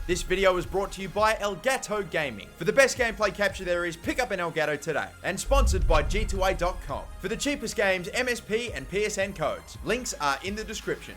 This video was brought to you by Elgato Gaming. For the best gameplay capture there is, pick up an Elgato today. And sponsored by G2A.com. For the cheapest games, MSP and PSN codes. Links are in the description.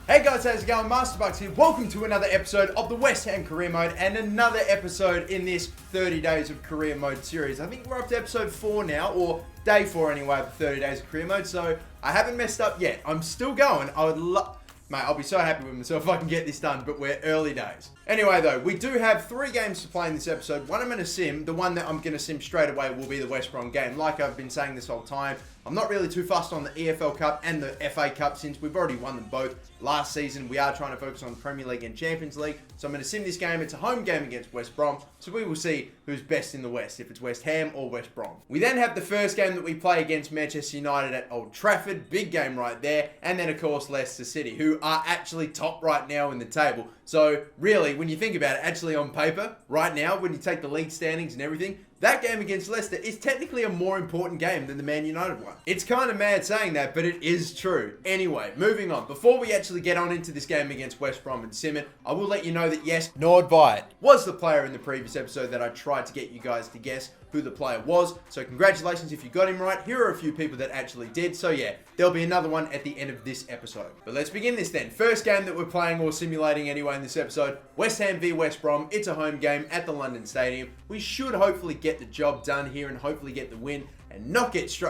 Hey guys, how's it going? MasterBucks here. Welcome to another episode of the West Ham Career Mode and another episode in this 30 Days of Career Mode series. I think we're up to episode 4 now, or day 4 anyway of the 30 Days of Career Mode, so I haven't messed up yet. I'm still going. I would love... Mate, I'll be so happy with myself if I can get this done, but we're early days. Anyway though, we do have 3 games to play in this episode. One I'm going to sim. The one that I'm going to sim straight away will be the West Brom game. Like I've been saying this whole time, I'm not really too fussed on the EFL Cup and the FA Cup since we've already won them both last season. We are trying to focus on the Premier League and Champions League. So I'm going to sim this game. It's a home game against West Brom. So we will see who's best in the West, if it's West Ham or West Brom. We then have the first game that we play against Manchester United at Old Trafford. Big game right there. And then of course Leicester City, who are actually top right now in the table. So really, when you think about it, actually on paper, right now, when you take the league standings and everything, that game against Leicester is technically a more important game than the Man United one. It's kind of mad saying that, but it is true. Anyway, moving on. Before we actually get on into this game against West Brom and sim it, I will let you know that yes, Nordbyte was the player in the previous episode that I tried to get you guys to guess who the player was. So congratulations if you got him right. Here are a few people that actually did. So yeah, there'll be another one at the end of this episode. But let's begin this then. First game that we're playing or simulating anyway in this episode, West Ham v West Brom. It's a home game at the London Stadium. We should hopefully get the job done here and hopefully get the win and not get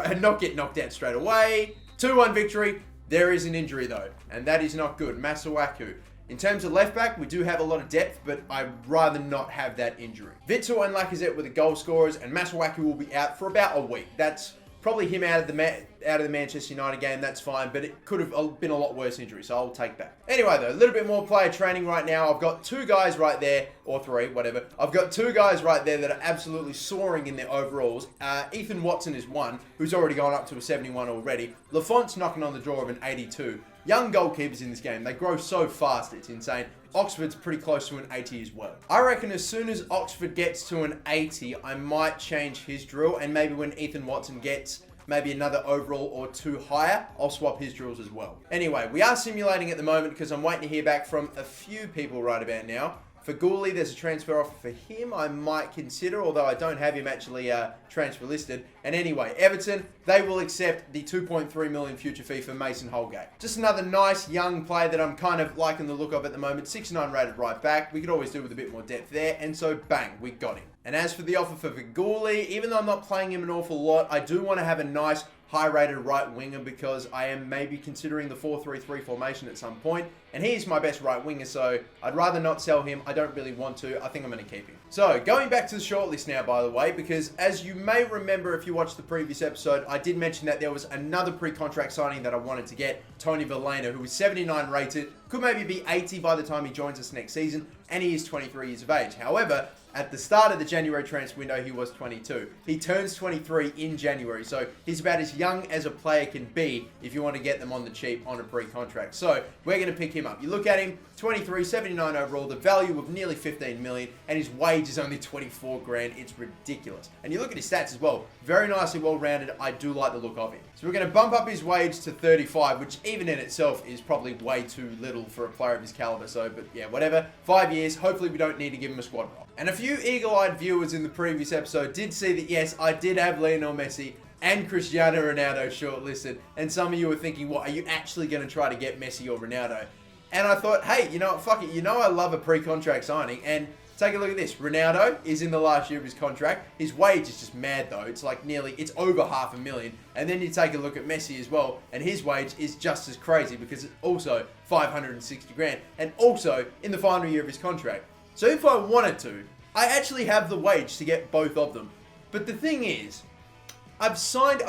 knocked out straight away. 2-1 victory. There is an injury though, and that is not good. Masuaku. In terms of left back, we do have a lot of depth, but I'd rather not have that injury. Witsel and Lacazette were the goal scorers, and Masuaku will be out for about a week. That's probably him out of the Manchester United game. That's fine, but it could have been a lot worse injury, so I'll take that. Anyway though, a little bit more player training right now. I've got 2 guys right there, or 3, whatever. I've got 2 guys right there that are absolutely soaring in their overalls. Ethan Watson is one, who's already gone up to a 71 already. Lafont's knocking on the door of an 82. Young goalkeepers in this game, they grow so fast, it's insane. Oxford's pretty close to an 80 as well. I reckon as soon as Oxford gets to an 80, I might change his drill, and maybe when Ethan Watson gets maybe another overall or 2 higher, I'll swap his drills as well. Anyway, we are simulating at the moment because I'm waiting to hear back from a few people right about now. For Gooley, there's a transfer offer for him I might consider, although I don't have him actually transfer listed. And anyway, Everton, they will accept the 2.3 million future fee for Mason Holgate. Just another nice young player that I'm kind of liking the look of at the moment. 6'9" rated right back. We could always do with a bit more depth there. And so bang, we got him. And as for the offer for Viguli, even though I'm not playing him an awful lot, I do want to have a nice high-rated right winger because I am maybe considering the 4-3-3 formation at some point, and he's my best right winger, so I'd rather not sell him. I don't really want to. I think I'm going to keep him. So, going back to the shortlist now, by the way, because as you may remember if you watched the previous episode, I did mention that there was another pre-contract signing that I wanted to get, Tony Villena, who was 79 rated, could maybe be 80 by the time he joins us next season, and he is 23 years of age. However, at the start of the January transfer window, he was 22. He turns 23 in January, so he's about as young as a player can be if you want to get them on the cheap on a pre-contract. So we're going to pick him up. You look at him, 23, 79 overall, the value of nearly 15 million, and his wage is only 24 grand. It's ridiculous. And you look at his stats as well. Very nicely well-rounded. I do like the look of him. So we're going to bump up his wage to 35, which even in itself is probably way too little for a player of his caliber. So, but yeah, whatever. 5 years. Hopefully we don't need to give him a squad role. And a few eagle-eyed viewers in the previous episode did see that, yes, I did have Lionel Messi and Cristiano Ronaldo shortlisted. And some of you were thinking, what, are you actually going to try to get Messi or Ronaldo? And I thought, hey, you know what, fuck it. You know I love a pre-contract signing. And take a look at this. Ronaldo is in the last year of his contract. His wage is just mad, though. It's like it's over $500,000. And then you take a look at Messi as well, and his wage is just as crazy because it's also 560 grand. And also in the final year of his contract. So if I wanted to, I actually have the wage to get both of them. But the thing is, I've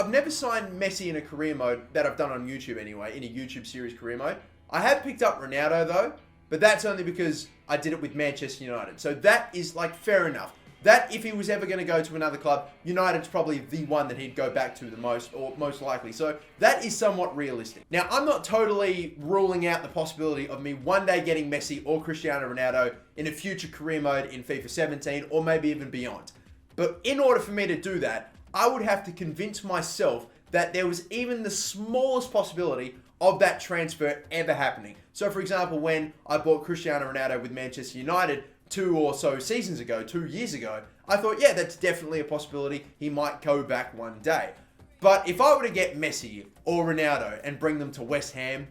never signed Messi in a career mode that I've done on YouTube anyway, in a YouTube series career mode. I have picked up Ronaldo though, but that's only because I did it with Manchester United. So that is like fair enough. That if he was ever going to go to another club, United's probably the one that he'd go back to the most, or most likely. So that is somewhat realistic. Now, I'm not totally ruling out the possibility of me one day getting Messi or Cristiano Ronaldo in a future career mode in FIFA 17, or maybe even beyond. But in order for me to do that, I would have to convince myself that there was even the smallest possibility of that transfer ever happening. So for example, when I bought Cristiano Ronaldo with Manchester United 2 or so seasons ago, 2 years ago, I thought, yeah, that's definitely a possibility. He might go back one day. But if I were to get Messi or Ronaldo and bring them to West Ham,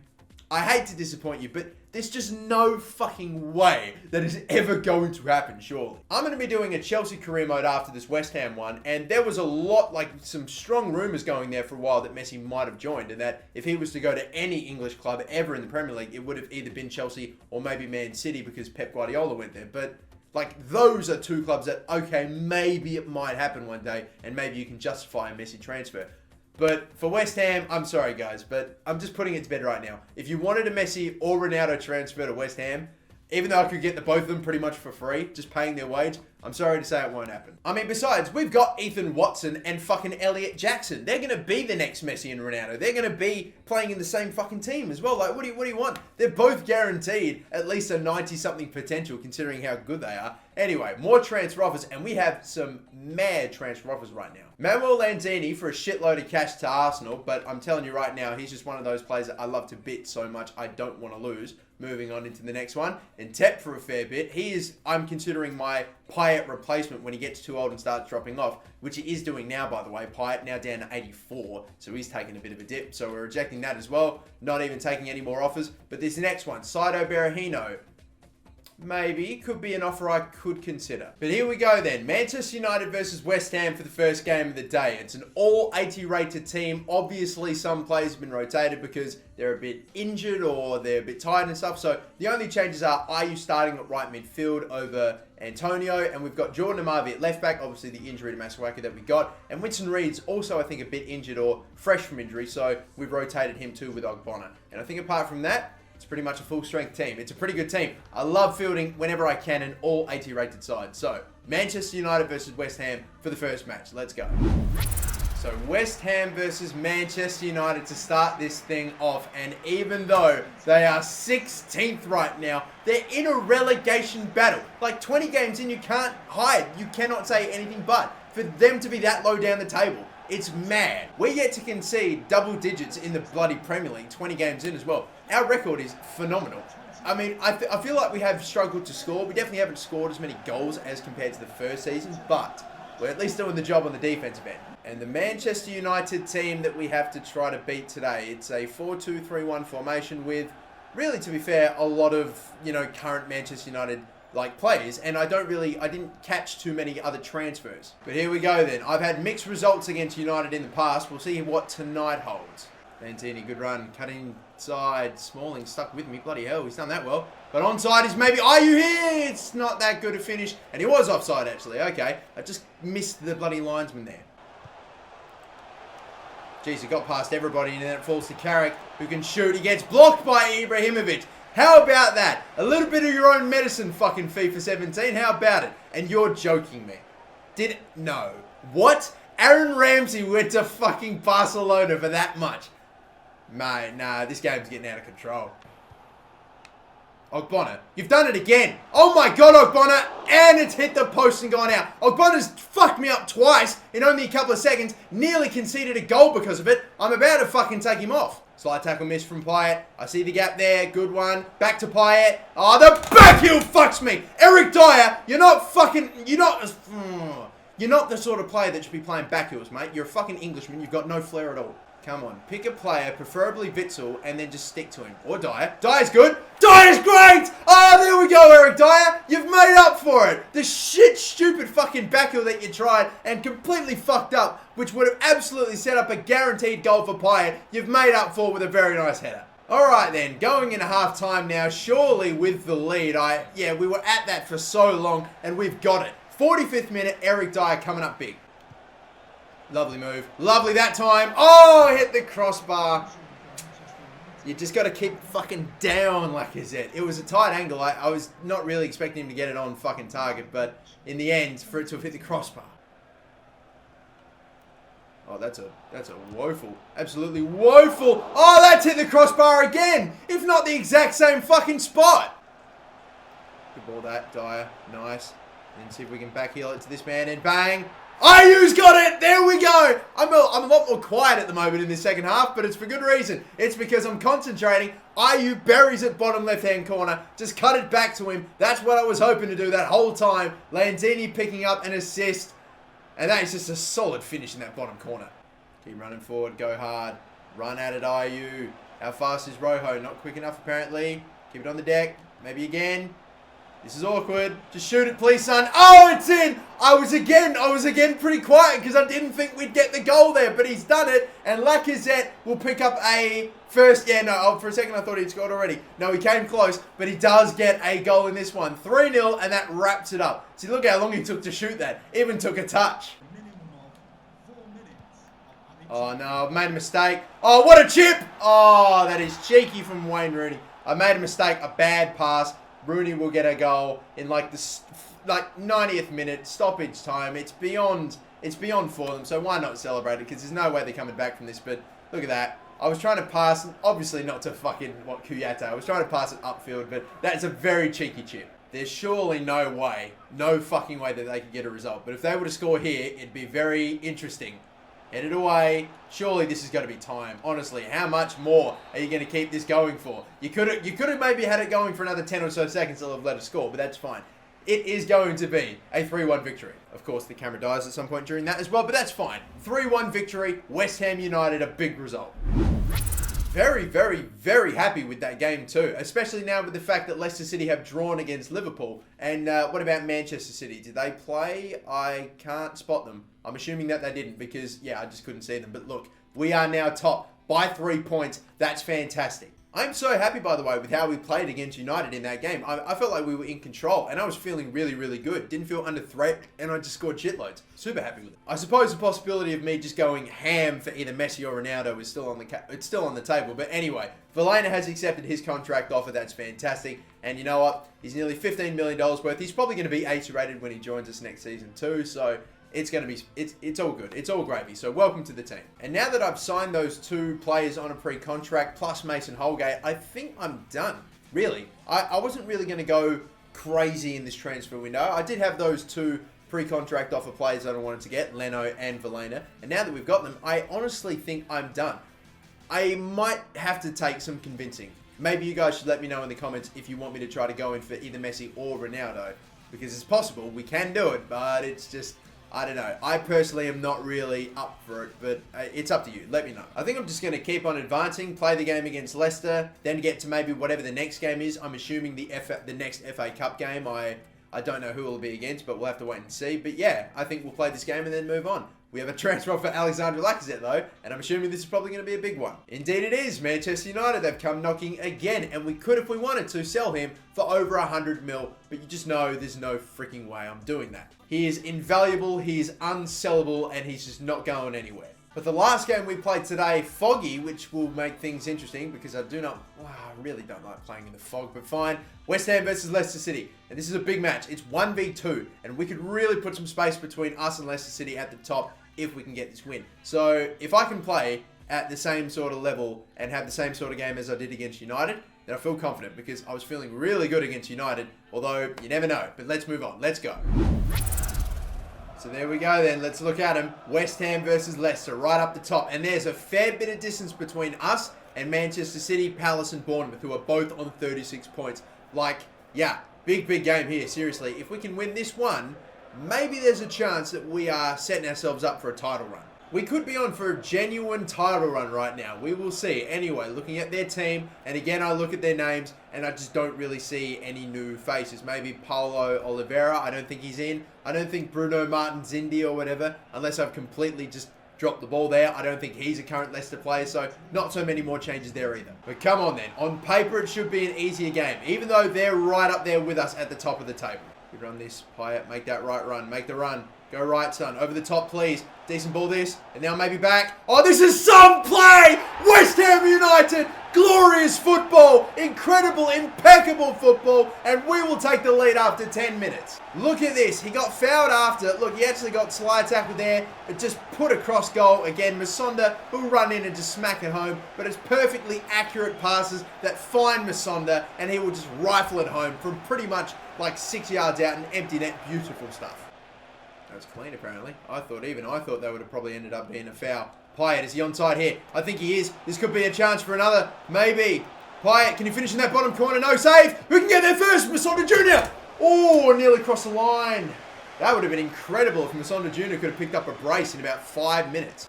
I hate to disappoint you, but there's just no fucking way that is ever going to happen, surely. I'm going to be doing a Chelsea career mode after this West Ham one, and there was a lot, like some strong rumours going there for a while that Messi might have joined, and that if he was to go to any English club ever in the Premier League, it would have either been Chelsea or maybe Man City because Pep Guardiola went there. But like, those are two clubs that, okay, maybe it might happen one day, and maybe you can justify a Messi transfer. But for West Ham, I'm sorry guys, but I'm just putting it to bed right now. If you wanted a Messi or Ronaldo transfer to West Ham, even though I could get the both of them pretty much for free, just paying their wage, I'm sorry to say it won't happen. I mean, besides, we've got Ethan Watson and fucking Elliot Jackson. They're going to be the next Messi and Ronaldo. They're going to be playing in the same fucking team as well. Like, what do you want? They're both guaranteed at least a 90-something potential considering how good they are. Anyway, more transfer offers, and we have some mad transfer offers right now. Manuel Lanzini for a shitload of cash to Arsenal, but I'm telling you right now, he's just one of those players that I love to bit so much I don't want to lose. Moving on into the next one. And Tep for a fair bit. He is, I'm considering my Payet replacement when he gets too old and starts dropping off, which he is doing now, by the way. Payet now down to 84, so he's taking a bit of a dip. So we're rejecting that as well. Not even taking any more offers. But this next one, Saido Berahino. Maybe. Could be an offer I could consider. But here we go then. Manchester United versus West Ham for the first game of the day. It's an all 80 rated team. Obviously, some players have been rotated because they're a bit injured or they're a bit tired and stuff. So the only changes are you starting at right midfield over Antonio? And we've got Jordan Amavi at left back. Obviously, the injury to Masuaku that we got. And Winston Reid's also, I think, a bit injured or fresh from injury. So we've rotated him too with Ogbonna. And I think apart from that, it's pretty much a full-strength team. It's a pretty good team. I love fielding whenever I can an all 80 rated side. So, Manchester United versus West Ham for the first match. Let's go. So, West Ham versus Manchester United to start this thing off. And even though they are 16th right now, they're in a relegation battle. Like 20 games in, you can't hide. You cannot say anything but. For them to be that low down the table, it's mad. We're yet to concede double digits in the bloody Premier League, 20 games in as well. Our record is phenomenal. I mean, I feel like we have struggled to score. We definitely haven't scored as many goals as compared to the first season, but we're at least doing the job on the defensive end. And the Manchester United team that we have to try to beat today, it's a 4-2-3-1 formation with, really to be fair, a lot of, current Manchester United like players, and I didn't catch too many other transfers. But here we go then. I've had mixed results against United in the past. We'll see what tonight holds. Fantini, good run. Cutting side. Smalling stuck with me. Bloody hell, he's done that well. But onside is maybe... Are you here? It's not that good a finish. And he was offside, actually. Okay. I just missed the bloody linesman there. Jeez, he got past everybody, and then it falls to Carrick, who can shoot. He gets blocked by Ibrahimovic. How about that? A little bit of your own medicine, fucking FIFA 17. How about it? And you're joking me. No. What? Aaron Ramsey went to fucking Barcelona for that much. Mate, nah, this game's getting out of control. Ogbonna, you've done it again. Oh my god, Ogbonna, and it's hit the post and gone out. Ogbonna's fucked me up twice in only a couple of seconds. Nearly conceded a goal because of it. I'm about to fucking take him off. Slight tackle miss from Payet. I see the gap there. Good one. Back to Payet. Oh, the back heel fucks me. Eric Dyer, you're not the sort of player that should be playing back heels, mate. You're a fucking Englishman. You've got no flair at all. Come on. Pick a player, preferably Witsel, and then just stick to him. Or Dyer. Dyer's good. Dyer's great! Oh, there we go, Eric Dyer. You've made up for it. The stupid fucking back heel that you tried and completely fucked up, which would have absolutely set up a guaranteed goal for Payet, you've made up for with a very nice header. Alright then, going into half time now, surely with the lead. We were at that for so long, and we've got it. 45th minute, Eric Dyer coming up big. Lovely move. Lovely that time. Oh, hit the crossbar. You just got to keep fucking down, like I said. It was a tight angle. I was not really expecting him to get it on fucking target, but in the end, for it to have hit the crossbar. Oh, that's a woeful, absolutely woeful. Oh, that's hit the crossbar again, if not the exact same fucking spot. Good ball that, Dyer. Nice. And see if we can backheel it to this man, and bang. Ayu's got it. There we go. I'm a lot more quiet at the moment in this second half, but it's for good reason. It's because I'm concentrating. Ayu buries it bottom left-hand corner. Just cut it back to him. That's what I was hoping to do that whole time. Lanzini picking up an assist. And that is just a solid finish in that bottom corner. Keep running forward. Go hard. Run at it, Ayu. How fast is Rojo? Not quick enough, apparently. Keep it on the deck. Maybe again. This is awkward. Just shoot it, please, son. Oh, it's in. I was again pretty quiet because I didn't think we'd get the goal there, but he's done it. And Lacazette will pick up a first. Yeah, no, for a second I thought he'd scored already. No, he came close, but he does get a goal in this one. 3-0, and that wraps it up. See, look how long he took to shoot that. Even took a touch. Oh, no, I've made a mistake. Oh, what a chip. Oh, that is cheeky from Wayne Rooney. I made a mistake, a bad pass. Rooney will get a goal in like the 90th minute, stoppage time. It's beyond for them, so why not celebrate it? Because there's no way they're coming back from this. But look at that. I was trying to pass, obviously not to fucking, Kuyate. I was trying to pass it upfield, but that's a very cheeky chip. There's surely no fucking way that they could get a result. But if they were to score here, it'd be very interesting. Headed away. Surely this is going to be time. Honestly, how much more are you going to keep this going for? You could have maybe had it going for another 10 or so seconds till they've let us score, but that's fine. It is going to be a 3-1 victory. Of course, the camera dies at some point during that as well, but that's fine. 3-1 victory. West Ham United, a big result. Very, very, very happy with that game too, especially now with the fact that Leicester City have drawn against Liverpool. And what about Manchester City? Did they play? I can't spot them. I'm assuming that they didn't because, yeah, I just couldn't see them. But look, we are now top by 3 points. That's fantastic. I'm so happy, by the way, with how we played against United in that game. I felt like we were in control, and I was feeling really, really good. Didn't feel under threat, and I just scored shitloads. Super happy with it. I suppose the possibility of me just going ham for either Messi or Ronaldo is still on the table. But anyway, Villena has accepted his contract offer. That's fantastic. And you know what? He's nearly $15 million worth. He's probably going to be 80 rated when he joins us next season too. So it's going to be, it's all good. It's all gravy. So welcome to the team. And now that I've signed those two players on a pre-contract plus Mason Holgate, I think I'm done. Really. I wasn't really going to go crazy in this transfer window. I did have those two pre-contract offer players that I wanted to get, Leno and Villena. And now that we've got them, I honestly think I'm done. I might have to take some convincing. Maybe you guys should let me know in the comments if you want me to try to go in for either Messi or Ronaldo. Because it's possible. We can do it, but it's just, I don't know. I personally am not really up for it, but it's up to you. Let me know. I think I'm just going to keep on advancing, play the game against Leicester, then get to maybe whatever the next game is. I'm assuming the next FA Cup game. I don't know who it'll be against, but we'll have to wait and see. But yeah, I think we'll play this game and then move on. We have a transfer for Alexander Lacazette though, and I'm assuming this is probably going to be a big one. Indeed it is. Manchester United, they've come knocking again, and we could, if we wanted to, sell him for over 100 mil, but you just know there's no freaking way I'm doing that. He is invaluable, he is unsellable, and he's just not going anywhere. But the last game we played today, foggy, which will make things interesting because I really don't like playing in the fog, but fine. West Ham versus Leicester City. And this is a big match. It's 1v2, and we could really put some space between us and Leicester City at the top if we can get this win. So if I can play at the same sort of level and have the same sort of game as I did against United, then I feel confident because I was feeling really good against United, although you never know. But let's move on. Let's go. So there we go then. Let's look at them. West Ham versus Leicester, right up the top. And there's a fair bit of distance between us and Manchester City, Palace and Bournemouth, who are both on 36 points. Like, yeah, big game here, seriously. If we can win this one, maybe there's a chance that we are setting ourselves up for a title run. We could be on for a genuine title run right now. We will see. Anyway, looking at their team, and again, I look at their names, and I just don't really see any new faces. Maybe Paulo Oliveira, I don't think he's in. I don't think Bruno Martins-Indi or whatever, unless I've completely just dropped the ball there. I don't think he's a current Leicester player, so not so many more changes there either. But come on then. On paper, it should be an easier game, even though they're right up there with us at the top of the table. Good run this, Payet. Make that right run. Make the run. Go right, son. Over the top, please. Decent ball this. And now maybe back. Oh, this is some play! West Ham United! Glorious football! Incredible, impeccable football. And we will take the lead after 10 minutes. Look at this. He got fouled after. Look, he actually got slide tackle there. It just put across goal. Again, Masonda will run in and just smack it home. But it's perfectly accurate passes that find Masonda. And he will just rifle it home from pretty much like 6 yards out and empty net. Beautiful stuff. That's clean, apparently. I thought that would have probably ended up being a foul. Payet, is he onside here? I think he is. This could be a chance for another. Maybe. Payet, can you finish in that bottom corner? No save. Who can get there first? Masonda Jr. Oh, nearly crossed the line. That would have been incredible if Masonda Jr. could have picked up a brace in about 5 minutes.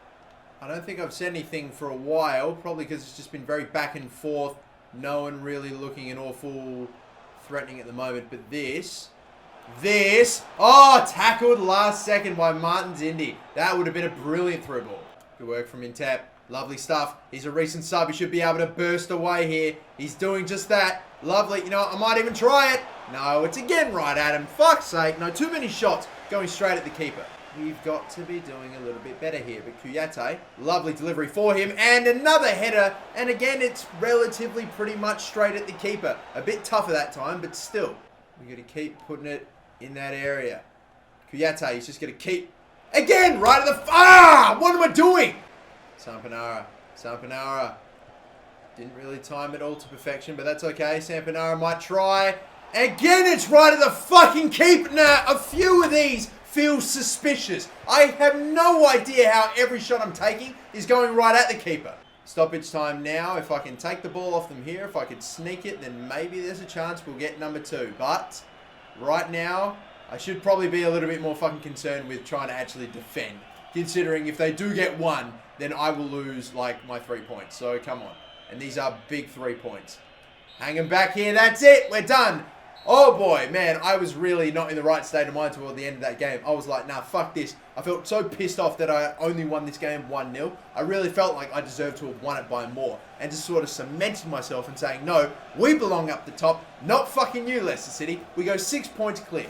I don't think I've said anything for a while, probably because it's just been very back and forth. No one really looking an awful threatening at the moment, but this, tackled last second by Martin Zindi. That would have been a brilliant through ball. Good work from Intap. Lovely stuff. He's a recent sub. He should be able to burst away here. He's doing just that. Lovely. You know what? I might even try it. No, it's again right at him. Fuck's sake. No, too many shots going straight at the keeper. We've got to be doing a little bit better here. But Kuyate, lovely delivery for him. And another header. And again, it's relatively pretty much straight at the keeper. A bit tougher that time, but still. We're going to keep putting it in that area. Kuyate, he's just going to keep... Again, right at the... What am I doing? Sampanara. Didn't really time it all to perfection, but that's okay. Sampanara might try. Again, it's right at the fucking keeper. Now, a few of these feel suspicious. I have no idea how every shot I'm taking is going right at the keeper. Stoppage time now. If I can take the ball off them here, if I could sneak it, then maybe there's a chance we'll get number 2. But right now, I should probably be a little bit more fucking concerned with trying to actually defend. Considering if they do get 1, then I will lose, like, my 3 points. So, come on. And these are big 3 points. Hanging back here. That's it. We're done. Oh, boy. Man, I was really not in the right state of mind toward the end of that game. I was like, nah, fuck this. I felt so pissed off that I only won this game 1-0. I really felt like I deserved to have won it by more. And just sort of cemented myself in saying, no, we belong up the top. Not fucking you, Leicester City. We go 6 points clear.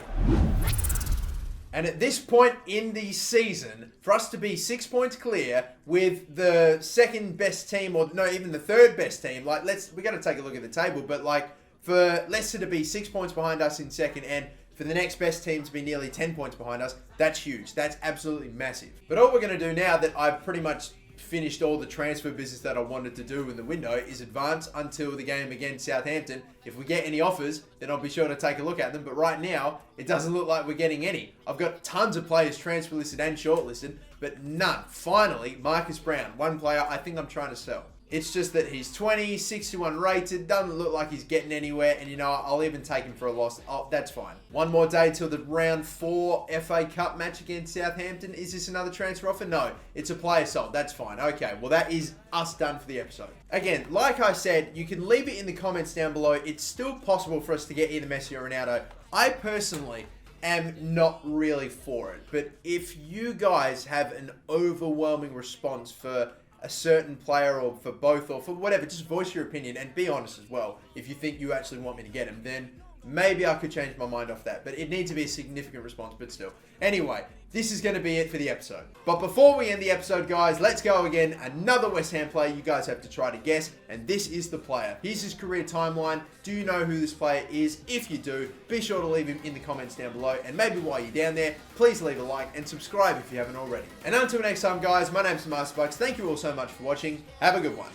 And at this point in the season, for us to be 6 points clear with the second best team, or no, even the third best team, like we got to take a look at the table, but like for Leicester to be 6 points behind us in second, and for the next best team to be nearly 10 points behind us, that's huge. That's absolutely massive. But all we're going to do now that I've pretty much finished all the transfer business that I wanted to do in the window is advance until the game against Southampton. If we get any offers, then I'll be sure to take a look at them. But right now, it doesn't look like we're getting any. I've got tons of players transfer listed and shortlisted, but none. Finally, Marcus Brown, one player I think I'm trying to sell. It's just that he's 20, 61 rated, doesn't look like he's getting anywhere, and you know, I'll even take him for a loss. Oh, that's fine. One more day till the round 4 FA Cup match against Southampton. Is this another transfer offer? No, it's a player sold. That's fine. Okay, well that is us done for the episode. Again, like I said, you can leave it in the comments down below. It's still possible for us to get either Messi or Ronaldo. I personally am not really for it, but if you guys have an overwhelming response for a certain player or for both or for whatever, just voice your opinion and be honest as well. If you think you actually want me to get him, then maybe I could change my mind off that, but it needs to be a significant response, but still. Anyway, this is going to be it for the episode. But before we end the episode, guys, let's go again. Another West Ham player you guys have to try to guess, and this is the player. Here's his career timeline. Do you know who this player is? If you do, be sure to leave him in the comments down below, and maybe while you're down there, please leave a like and subscribe if you haven't already. And until next time, guys, my name's MasterBucks. Thank you all so much for watching. Have a good one.